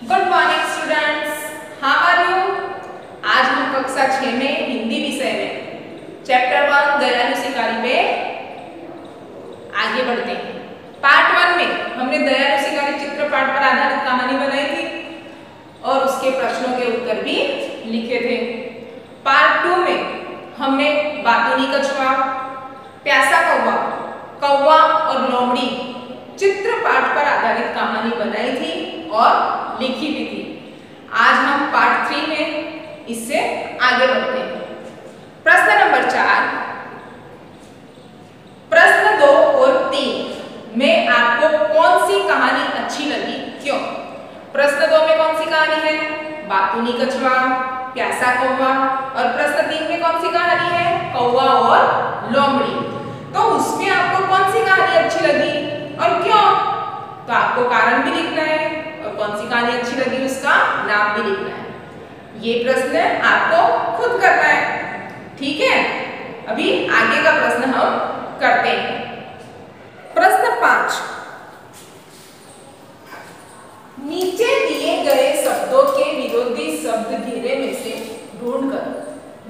Good morning students, how are you. आज हम कक्षा 6 में हिंदी विषय में चैप्टर 1 दयालु शिकारी पे आगे बढ़ते हैं। पार्ट 1 में हमने दयालु शिकारी चित्रपाठ पर आधारित कहानी बनाई थी और उसके प्रश्नों के उत्तर भी लिखे थे। पार्ट 2 में हमने बातूनी कछुआ, प्यासा कौवा, कौवा और लोमड़ी चित्रपाठ पर आधारित कहानी बनाई थी और लिखी भी थी। आज हम पार्ट 3 में इससे आगे बढ़ते हैं। प्रश्न नंबर 4, प्रश्न 2 और 3 में आपको कौन सी कहानी अच्छी लगी, क्यों? प्रश्न 2 में कौन सी कहानी है? बातूनी कछुआ, प्यासा कौवा, और प्रश्न 3 में कौन सी कहानी है? कौवा और लोमड़ी। तो उसमें आपको कौन सी कहानी अच्छी लगी और क्यों? तो आपको कारण भी लिखना है और कौन सी कहानी अच्छी लगी उसका नाम भी लिखना है। ये प्रश्न आपको खुद करना है, ठीक है? अभी आगे का प्रश्न हम करते हैं। प्रश्न 5, नीचे दिए गए शब्दों के विरोधी शब्द घेरे में से ढूंढकर,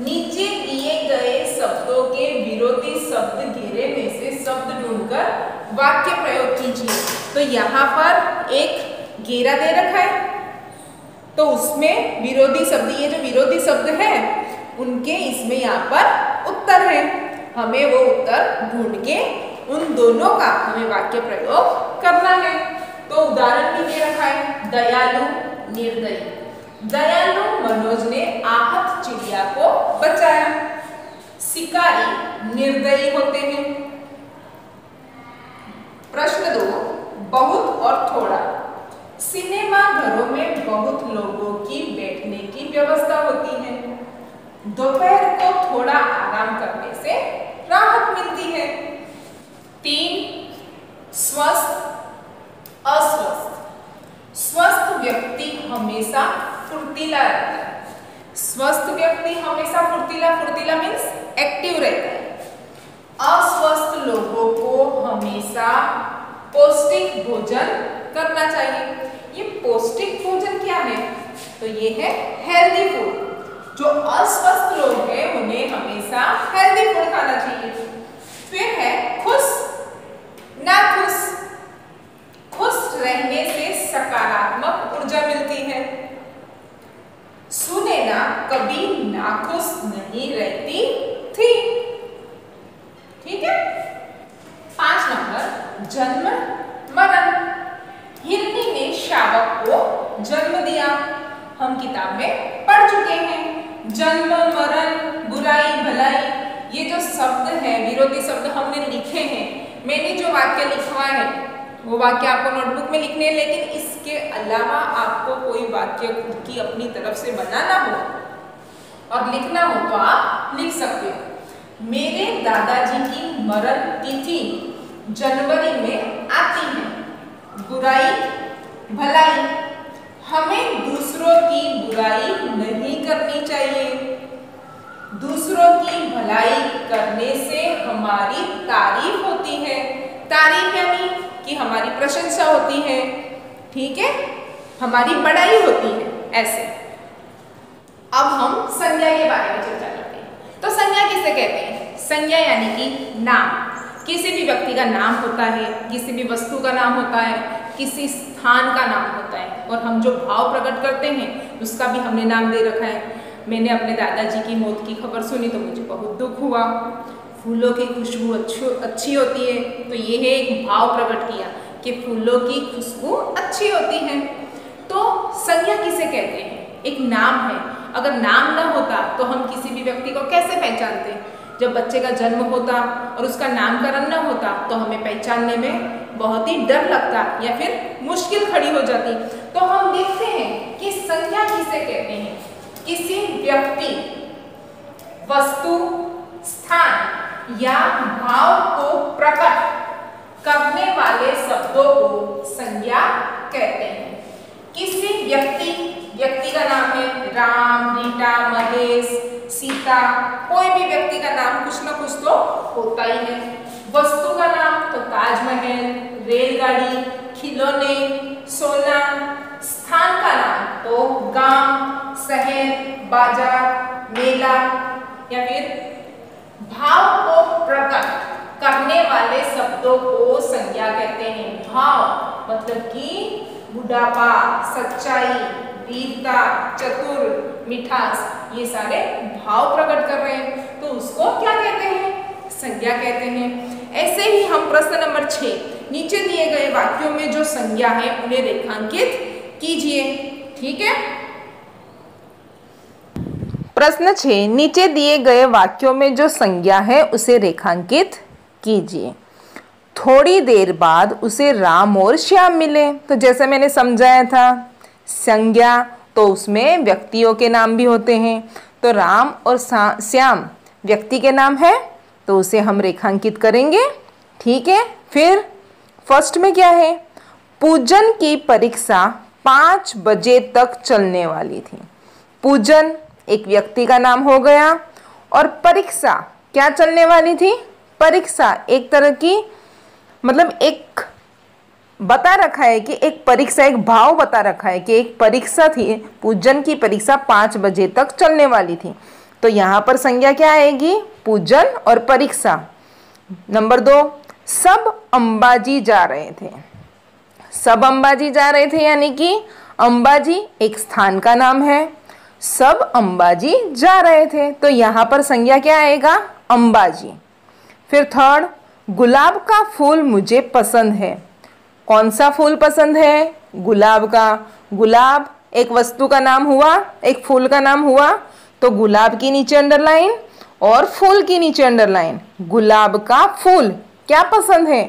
नीचे दिए गए शब्दों के विरोधी शब्द घेरे में से शब्द ढूंढकर वाक्य प्रयोग कीजिए। तो यहाँ पर एक घेरा दे रखा है, तो उसमें विरोधी शब्द, ये जो विरोधी शब्द है उनके इसमें यहाँ पर उत्तर है। हमें वो उत्तर ढूंढ के उन दोनों का हमें वाक्य प्रयोग करना है। तो उदाहरण भी दे रखा है, दयालु, निर्दयी। दयालु मनोज ने आहत चिड़िया को बचाया। शिकारी निर्दयी होते हैं। प्रश्न 2, बहुत और थोड़ा। सिनेमा घरों में बहुत लोगों की बैठने की व्यवस्था होती है। दोपहर को थोड़ा आराम करने से राहत मिलती है। 3, स्वस्थ, अस्वस्थ। स्वस्थ व्यक्ति हमेशा फुर्तीला रहता है। स्वस्थ व्यक्ति हमेशा फुर्तीला मीन्स एक्टिव रहता है। अस्वस्थ लोगों को हमेशा पौष्टिक भोजन करना चाहिए। ये पौष्टिक भोजन क्या है? तो ये है हेल्दी फूड। जो अस्वस्थ लोग हैं उन्हें हमेशा हेल्दी फूड खाना चाहिए। फिर है खुश, ना खुश। खुश रहने से सकारात्मक ऊर्जा मिलती है। सुनैना कभी नाखुश नहीं रहती थी। ठीक है। 5 नंबर, जन्म मरण। हिरनी ने शावक को जन्म दिया। हम किताब में पढ़ चुके हैं। जन्म, मरण, बुराई, भलाई, ये जो शब्द है, विरोधी शब्द हमने लिखे हैं। मैंने जो वाक्य लिखवा है वो वाक्य आपको नोटबुक में लिखने हैं, लेकिन इसके अलावा आपको कोई वाक्य खुद की अपनी तरफ से बनाना हो और लिखना हो तो आप लिख सकते हो। मेरे दादाजी की मरण तिथि जनवरी में आती है। बुराई, भलाई। हमें दूसरों की बुराई नहीं करनी चाहिए। दूसरों की भलाई करने से हमारी तारीफ होती है। तारीफ यानी कि हमारी प्रशंसा होती है, ठीक है, हमारी बड़ाई होती है, ऐसे। अब हम संज्ञा के बारे में चर्चा करते हैं। तो संज्ञा किसे कहते हैं? संज्ञा यानी कि नाम। किसी भी व्यक्ति का नाम होता है, किसी भी वस्तु का नाम होता है, किसी स्थान का नाम होता है, और हम जो भाव प्रकट करते हैं उसका भी हमने नाम दे रखा है। मैंने अपने दादाजी की मौत की खबर सुनी तो मुझे बहुत दुख हुआ। फूलों की खुशबू अच्छी होती है, तो ये है एक भाव प्रकट किया कि फूलों की खुशबू अच्छी होती है। तो संज्ञा किसे कहते हैं? एक नाम है। अगर नाम ना होता तो हम किसी भी व्यक्ति को कैसे पहचानते? जब बच्चे का जन्म होता और उसका नामकरण ना होता तो हमें पहचानने में बहुत ही डर लगता या फिर मुश्किल खड़ी हो जाती। तो हम देखते हैं कि संज्ञा किसे कहते हैं? किसी व्यक्ति, वस्तु, स्थान या भाव को प्रकट करने वाले शब्दों को संज्ञा कहते हैं। किसी व्यक्ति का नाम है राम, रीटा, महेश, सीता। कोई भी व्यक्ति का नाम कुछ ना कुछ तो होता ही है। वस्तु का नाम तो ताजमहल, रेलगाड़ी, खिलौने, सोना। स्थान का नाम तो गांव, शहर, बाजार, मेला या फिर भाव को प्रकट करने वाले शब्दों को संज्ञा कहते हैं। भाव मतलब कि बुढ़ापा, सच्चाई, वीरता, चतुर, मिठास, ये सारे भाव प्रकट कर रहे हैं तो उसको क्या कहते हैं? संज्ञा कहते हैं। ऐसे ही हम प्रश्न नंबर 6 नीचे दिए गए वाक्यों में जो संज्ञा है उन्हें रेखांकित कीजिए। ठीक है, प्रश्न 6 नीचे दिए गए वाक्यों में जो संज्ञा है उसे रेखांकित कीजिए। थोड़ी देर बाद उसे राम और श्याम मिले। तो जैसे मैंने समझाया था, संज्ञा तो उसमें व्यक्तियों के नाम भी होते हैं, तो राम और श्याम व्यक्ति के नाम है तो उसे हम रेखांकित करेंगे। ठीक है, फिर फर्स्ट में क्या है? पूजन की परीक्षा 5 बजे तक चलने वाली थी। पूजन एक व्यक्ति का नाम हो गया और परीक्षा क्या चलने वाली थी? परीक्षा एक तरह की, मतलब एक बता रखा है कि एक परीक्षा, एक भाव बता रखा है कि एक परीक्षा थी, पूजन की परीक्षा 5 बजे तक चलने वाली थी। तो यहाँ पर संज्ञा क्या आएगी? पूजन और परीक्षा। नंबर 2, सब अंबाजी जा रहे थे। सब अंबाजी जा रहे थे यानी कि अंबाजी एक स्थान का नाम है। सब अंबाजी जा रहे थे तो यहाँ पर संज्ञा क्या आएगा? अंबाजी। फिर थर्ड, गुलाब का फूल मुझे पसंद है। कौन सा फूल पसंद है? गुलाब का। गुलाब एक वस्तु का नाम हुआ, एक फूल का नाम हुआ, तो गुलाब की नीचे अंडरलाइन और फूल की नीचे अंडरलाइन। गुलाब का फूल क्या पसंद है?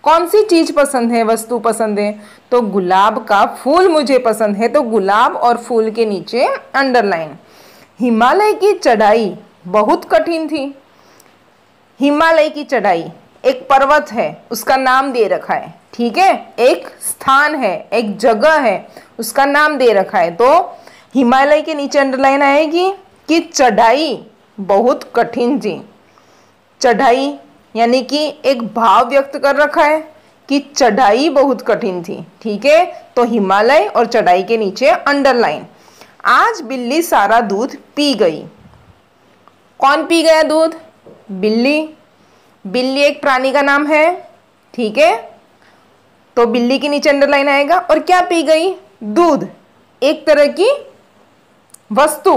कौन सी चीज पसंद है? वस्तु पसंद है, तो गुलाब का फूल मुझे पसंद है, तो गुलाब और फूल के नीचे अंडरलाइन। हिमालय की चढ़ाई बहुत कठिन थी। हिमालय की चढ़ाई एक पर्वत है, उसका नाम दे रखा है। ठीक है, एक स्थान है, एक जगह है, उसका नाम दे रखा है, तो हिमालय के नीचे अंडरलाइन आएगी कि चढ़ाई बहुत कठिन थी। चढ़ाई यानी कि एक भाव व्यक्त कर रखा है कि चढ़ाई बहुत कठिन थी। ठीक है, तो हिमालय और चढ़ाई के नीचे अंडरलाइन। आज बिल्ली सारा दूध पी गई। कौन पी गया दूध? बिल्ली। बिल्ली एक प्राणी का नाम है। ठीक है, तो बिल्ली के नीचे अंडरलाइन आएगा। और क्या पी गई? दूध, एक तरह की वस्तु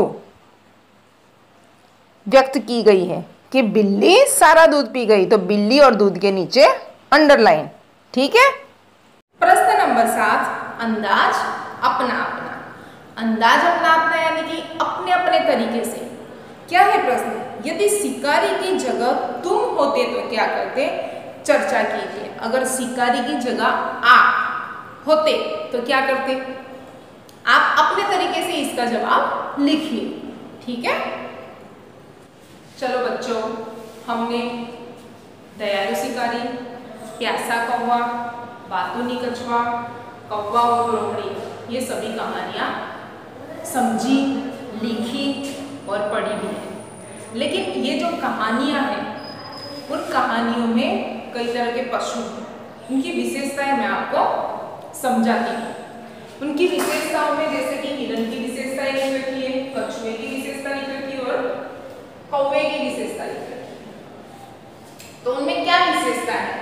व्यक्त की गई है कि बिल्ली सारा दूध पी गई, तो बिल्ली और दूध के नीचे अंडरलाइन। ठीक है, प्रश्न नंबर 7 अंदाज अपना अपना। अंदाज अपना अपना यानी कि अपने अपने तरीके से। क्या है प्रश्न? यदि शिकारी की जगह तुम होते तो क्या करते? चर्चा कीजिए। अगर शिकारी की जगह आप होते तो क्या करते? आप अपने तरीके से इसका जवाब लिखिए। ठीक है, चलो बच्चों, हमने दयालु शिकारी, प्यासा कौवा, बातूनी कछुआ, कौवा और लोमड़ी, ये सभी कहानियाँ समझी, लिखी और पढ़ी भी हैं। लेकिन ये जो कहानियाँ हैं उन कहानियों में कई तरह के पशु हैं, उनकी विशेषताएं मैं आपको समझाती हूँ। उनकी विशेषताओं में जैसे कि हिरण की विशेषताएं लिख रखी है, कछुए की विशेषता लिख रखी है और कौवे की विशेषता लिख रखी है। तो उनमें क्या विशेषता है?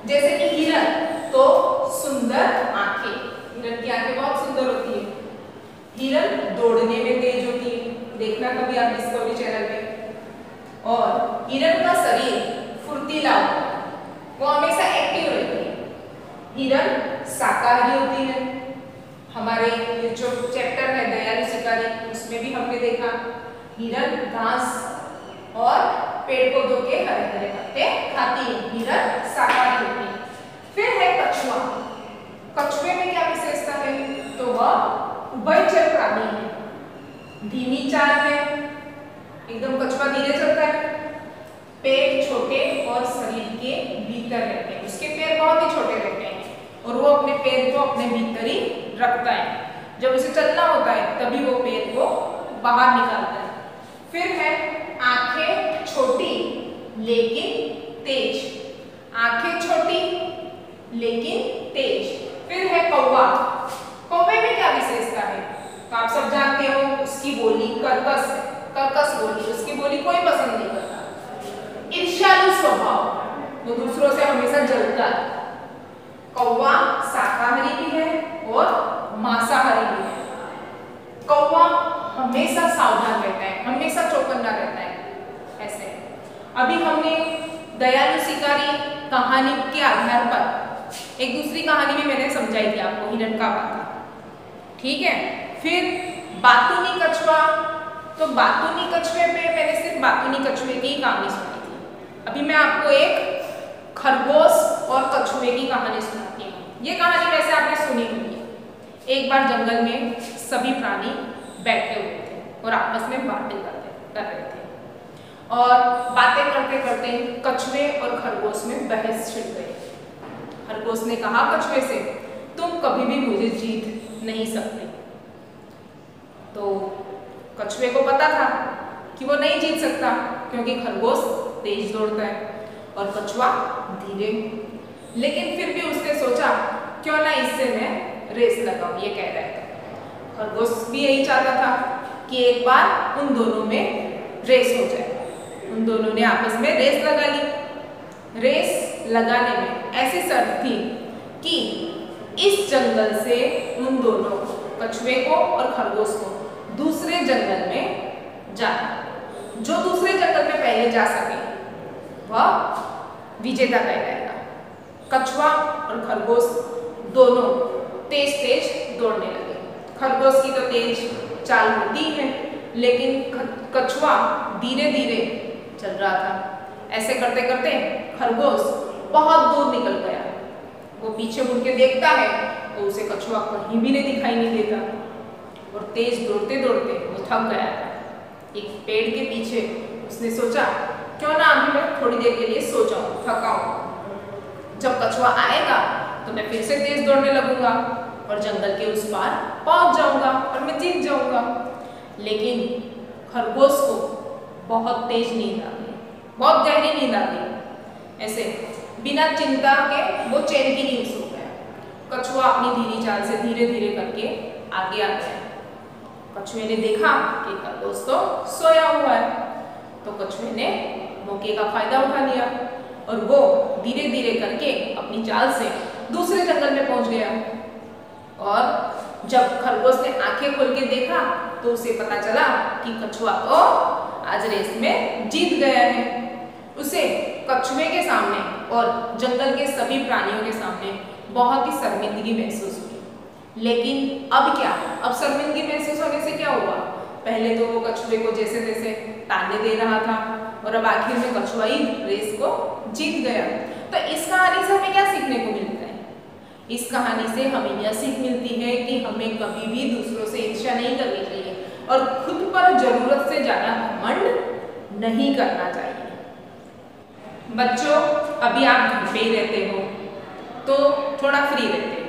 जैसे कि हिरण तो सुंदर आंखें, हिरण की आंखें बहुत सुंदर होती है। हिरण दौड़ने में तेज होती है, देखना कभी आप डिस्कवरी चैनल पे। और हिरण का शरीर फुर्तीला होता है, वो हमेशा एक्टिव रहती है। हिरण शाकाहारी होती है। हमारे ये जो चैप्टर है दयालु शिकारी, उसमें भी हमने देखा हिरण घास और पेड़ पौधों के हरे हरे पत्ते खाती है। हिरण शाकाहारी होती है। फिर है कछुआ। कछुए में क्या विशेषता है? तो वह उभयचर प्राणी है, धीमी चाल है, एकदम कछुआ धीरे चलता है। पेट छोटे और शरीर के भीतर रहते हैं, उसके पैर बहुत ही छोटे रहते हैं और वो अपने पैर को अपने भीतर ही रखता है। जब उसे चलना होता है तभी वो पैर को बाहर निकालता है। फिर है आंखें छोटी लेकिन तेज। आंखें छोटी लेकिन तेज। फिर है कौवा। कौवे में क्या विशेषता है? बोली, उसकी बोली कोई पसंद नहीं करता। ईर्ष्यालु स्वभाव, वो दूसरों से हमेशा जलता है। कौवा शाकाहारी भी है और मांसाहारी भी है। कौवा हमेशा सावधान रहता है, हमेशा चौकन्ना रहता है। ऐसे अभी हमने दयालु शिकारी कहानी के आधार पर एक दूसरी कहानी भी मैंने समझाई थी आपको, हिरण का बाता, ठीक है। फिर बातूनी कछुआ, तो बातूनी कछुए पे मैंने सिर्फ बातूनी कछुए की कहानी सुनी थी। अभी मैं आपको एक खरगोश और कछुए की कहानी सुनाती हूँ। ये कहानी वैसे आपने सुनी होगी। एक बार जंगल में सभी प्राणी बैठे हुए थे और आपस में बातें कर रहे थे, और बातें करते करते कछुए और खरगोश में बहस छिड़ गई। खरगोश ने कहा कछुए से, तुम कभी भी मुझे जीत नहीं सकते। तो कछुए को पता था कि वो नहीं जीत सकता, क्योंकि खरगोश तेज दौड़ता है और कछुआ धीरे। लेकिन फिर भी उसने सोचा क्यों ना इससे मैं रेस लगाऊं, ये कह रहा था। खरगोश भी यही चाहता था कि एक बार उन दोनों में रेस हो जाए। उन दोनों ने आपस में रेस लगा ली। रेस लगाने में ऐसी शर्त थी कि इस जंगल से उन दोनों कछुए को और खरगोश को दूसरे जंगल में जाना। जो दूसरे जंगल में पहले जा सके वह विजेता कहलाएगा। कछुआ और खरगोश दोनों तेज तेज दौड़ने लगे। खरगोश की तो तेज चाल होती है, लेकिन कछुआ धीरे धीरे चल रहा था। ऐसे करते करते खरगोश बहुत दूर निकल गया। वो पीछे मुड़ के देखता है तो उसे कछुआ कहीं भी नहीं दिखाई नहीं देता, और तेज दौड़ते दौड़ते वो थक गया था। एक पेड़ के पीछे उसने सोचा क्यों ना अभी मैं थोड़ी देर के लिए सो जाऊं, थका हूं। जब कछुआ आएगा तो मैं फिर से तेज दौड़ने लगूंगा और जंगल के उस पार पहुंच जाऊंगा और मैं जीत जाऊंगा। लेकिन खरगोश को बहुत तेज नींद आ गई, बहुत गहरी नींद आ गई। ऐसे बिना चिंता के वो चैन की नींद सो गया। कछुआ अपनी धीमी चाल से धीरे धीरे करके आगे आ गया। कछुए ने देखा कि खरगोश तो सोया हुआ है, तो कछुए ने मौके का फायदा उठा लिया और वो धीरे धीरे करके अपनी चाल से दूसरे जंगल में पहुंच गया। और जब खरगोश ने आंखें खोल के देखा तो उसे पता चला कि कछुआ तो आज रेस में जीत गया है। उसे कछुए के सामने और जंगल के सभी प्राणियों के सामने बहुत ही शर्मिंदगी महसूस हुई। लेकिन अब क्या, अब शर्मिंदगी महसूस होने से क्या हुआ? पहले तो वो कछुए को जैसे तैसे ताने दे रहा था और अब आखिर में कछुआ ही रेस को जीत गया। तो इस कहानी से हमें क्या सीखने को मिलता है? इस कहानी से हमें यह सीख मिलती है कि हमें कभी भी दूसरों से ईर्ष्या नहीं करनी चाहिए और खुद पर जरूरत से ज्यादा घमंड नहीं करना चाहिए। बच्चों, अभी आप घर पे ही रहते हो तो थोड़ा फ्री रहते हो,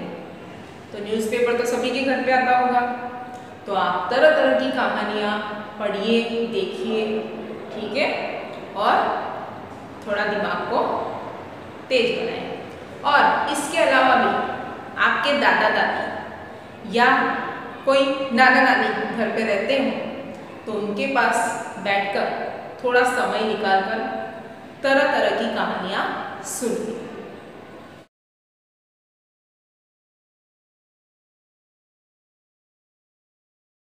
तो न्यूज़पेपर तो सभी के घर पे आता होगा, तो आप तरह तरह की कहानियाँ पढ़िए, देखिए, ठीक है, और थोड़ा दिमाग को तेज बनाएं। और इसके अलावा भी आपके दादा दादी या कोई नाना नानी घर पे रहते हो तो उनके पास बैठकर थोड़ा समय निकालकर तरह तरह की कहानियाँ सुनिए।